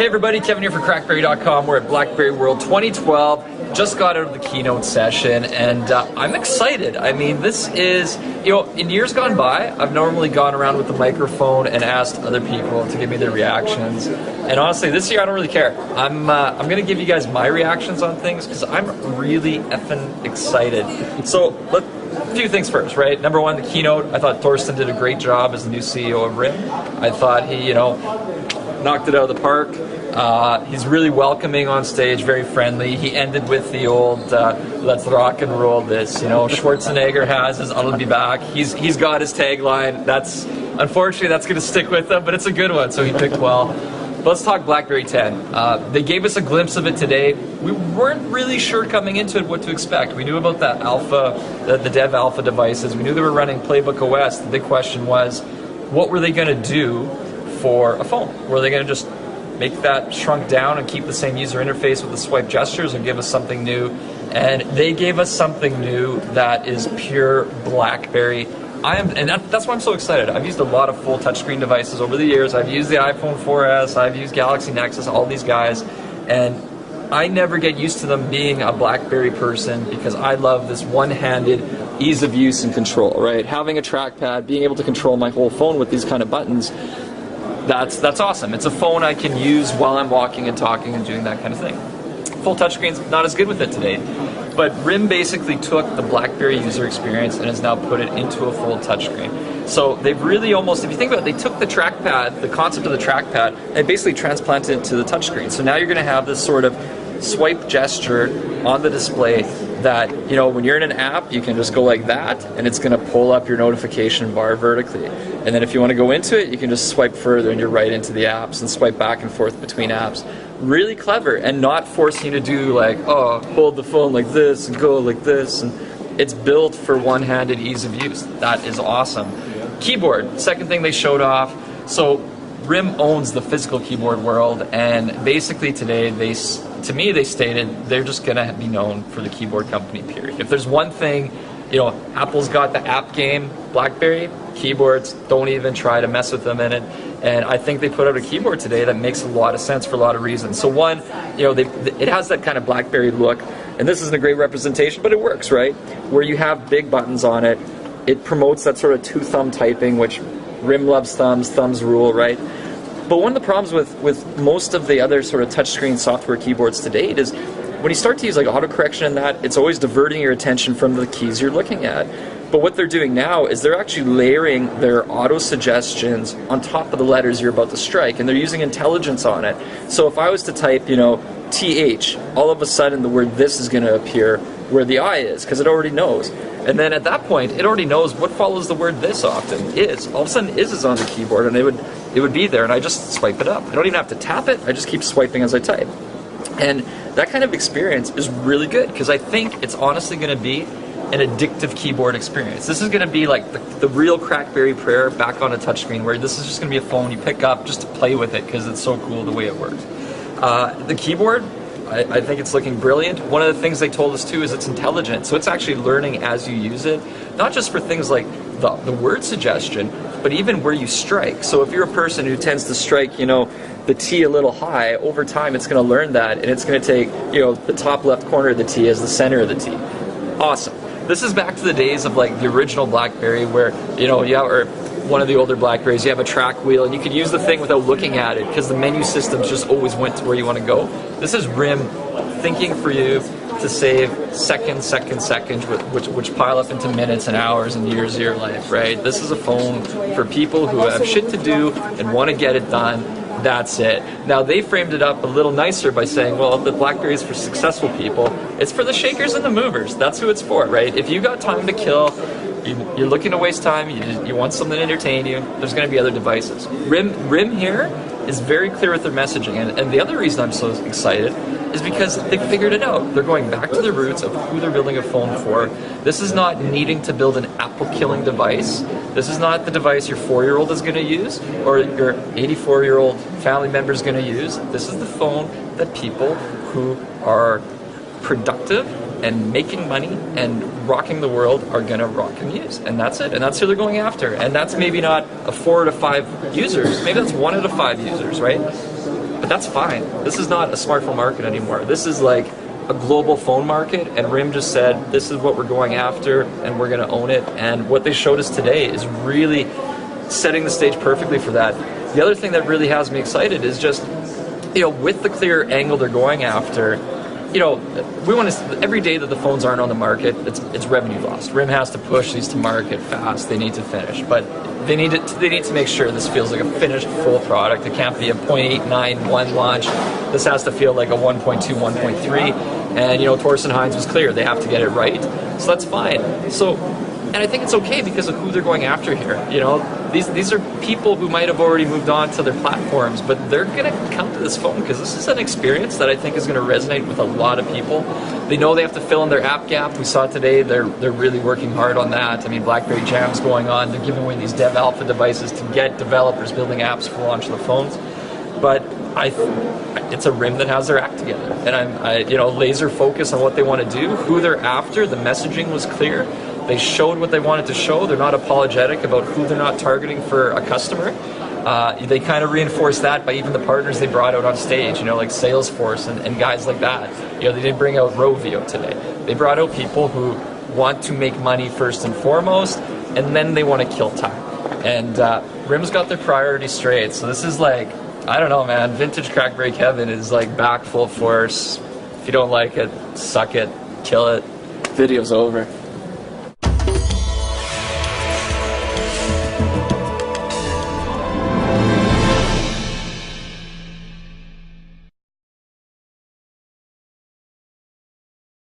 Hey everybody, Kevin here for Crackberry.com. We're at Blackberry World 2012. Just got out of the keynote session and I'm excited. I mean, this is, in years gone by, I've normally gone around with the microphone and asked other people to give me their reactions. And honestly, this year I don't really care. I'm gonna give you guys my reactions on things because I'm really effing excited. So, a few things first, right? Number one, the keynote. I thought Thorsten did a great job as the new CEO of RIM. I thought he, knocked it out of the park. He's really welcoming on stage, very friendly. He ended with the old "Let's rock and roll this." Schwarzenegger has his "I'll be back." He's got his tagline. Unfortunately that's going to stick with him, but it's a good one, so he picked well. But let's talk BlackBerry 10. They gave us a glimpse of it today. We weren't really sure coming into it what to expect. We knew about that alpha, the dev alpha devices. We knew they were running Playbook OS. The big question was, what were they going to do for a phone? Were they going to just make that shrunk down and keep the same user interface with the swipe gestures, or give us something new? And they gave us something new that is pure BlackBerry. That's why I'm so excited. I've used a lot of full touchscreen devices over the years. I've used the iPhone 4S, I've used Galaxy Nexus, all these guys, and I never get used to them being a BlackBerry person because I love this one-handed ease of use and control, right? Having a trackpad, being able to control my whole phone with these kind of buttons, that's awesome. It's a phone I can use while I'm walking and talking and doing that kind of thing. Full touchscreen's not as good with it today, but RIM basically took the BlackBerry user experience and has now put it into a full touchscreen. So they've really almost, if you think about it, they took the trackpad, the concept of the trackpad, and basically transplanted it to the touchscreen. So now you're going to have this sort of swipe gesture on the display that, when you're in an app, you can just go like that, and it's going to pull up your notification bar vertically. And then if you want to go into it, you can just swipe further and you're right into the apps and swipe back and forth between apps. Really clever, and not forcing you to do like, hold the phone like this and go like this. And it's built for one-handed ease of use. That is awesome. Keyboard, second thing they showed off. So RIM owns the physical keyboard world, and basically today they stated they're just going to be known for the keyboard company, period. If there's one thing, Apple's got the app game, BlackBerry, keyboards, don't even try to mess with them in it. And I think they put out a keyboard today that makes a lot of sense for a lot of reasons. So one, it has that kind of BlackBerry look, and this isn't a great representation, but it works, right? Where you have big buttons on it, it promotes that sort of two-thumb typing, which RIM loves thumbs, thumbs rule, right? But one of the problems with most of the other sort of touchscreen software keyboards to date is when you start to use like autocorrection and that, it's always diverting your attention from the keys you're looking at. But what they're doing now is they're actually layering their auto suggestions on top of the letters you're about to strike, and they're using intelligence on it. So if I was to type, TH, all of a sudden the word this is going to appear where the I is, because it already knows. And then at that point, it already knows what follows the word this often, is. All of a sudden, is on the keyboard, and it would be there, and I just swipe it up. I don't even have to tap it, I just keep swiping as I type. And that kind of experience is really good, because I think it's honestly going to be an addictive keyboard experience. This is going to be like the real Crackberry prayer back on a touchscreen, where this is just going to be a phone you pick up just to play with it, because it's so cool the way it works. The keyboard, I think it's looking brilliant. One of the things they told us too is it's intelligent, so it's actually learning as you use it, not just for things like the word suggestion, but even where you strike. So if you're a person who tends to strike, the T a little high, over time it's going to learn that, and it's going to take, the top left corner of the T as the center of the T. Awesome. This is back to the days of like the original BlackBerry, where or one of the older BlackBerries, you have a track wheel and you could use the thing without looking at it because the menu systems just always went to where you want to go. This is RIM thinking for you to save seconds, which pile up into minutes and hours and years of your life, right? This is a phone for people who have shit to do and want to get it done. That's it. Now they framed it up a little nicer by saying, well, the BlackBerry is for successful people. It's for the shakers and the movers. That's who it's for, right? If you got time to kill, you're looking to waste time, you want something to entertain you, there's going to be other devices. RIM here is very clear with their messaging, and the other reason I'm so excited is because they figured it out. They're going back to the roots of who they're building a phone for. This is not needing to build an Apple-killing device. This is not the device your 4-year-old is going to use or your 84-year-old family member is going to use. This is the phone that people who are productive and making money and rocking the world are going to rock and use. And that's it. And that's who they're going after. And that's maybe not a 4 out of 5 users. Maybe that's 1 out of 5 users, right? but that's fine. This is not a smartphone market anymore. This is like a global phone market, and RIM just said, this is what we're going after, and we're going to own it. And what they showed us today is really setting the stage perfectly for that. The other thing that really has me excited is just, with the clear angle they're going after, we want to, every day that the phones aren't on the market, it's revenue lost. RIM has to push these to market fast. They need to finish, but they need to make sure this feels like a finished full product. It can't be a 0.891 launch. This has to feel like a 1.2, 1.3. And Thorsten Hines was clear, they have to get it right. So that's fine. So, and I think it's okay because of who they're going after here. These are people who might have already moved on to their platforms, but they're going to come to this phone because this is an experience that I think is going to resonate with a lot of people. They know they have to fill in their app gap. We saw today they're really working hard on that. I mean, Blackberry Jam's going on. They're giving away these dev alpha devices to get developers building apps for launch of the phones. But it's a RIM that has their act together, and I'm laser focused on what they want to do, who they're after. The messaging was clear. They showed what they wanted to show. They're not apologetic about who they're not targeting for a customer. They kind of reinforced that by even the partners they brought out on stage, like Salesforce and guys like that. They didn't bring out Rovio today. They brought out people who want to make money first and foremost, and then they want to kill time. And RIM's got their priorities straight. So this is like, I don't know, man, vintage Crackberry Kevin is like back full force. If you don't like it, suck it, kill it. Video's over.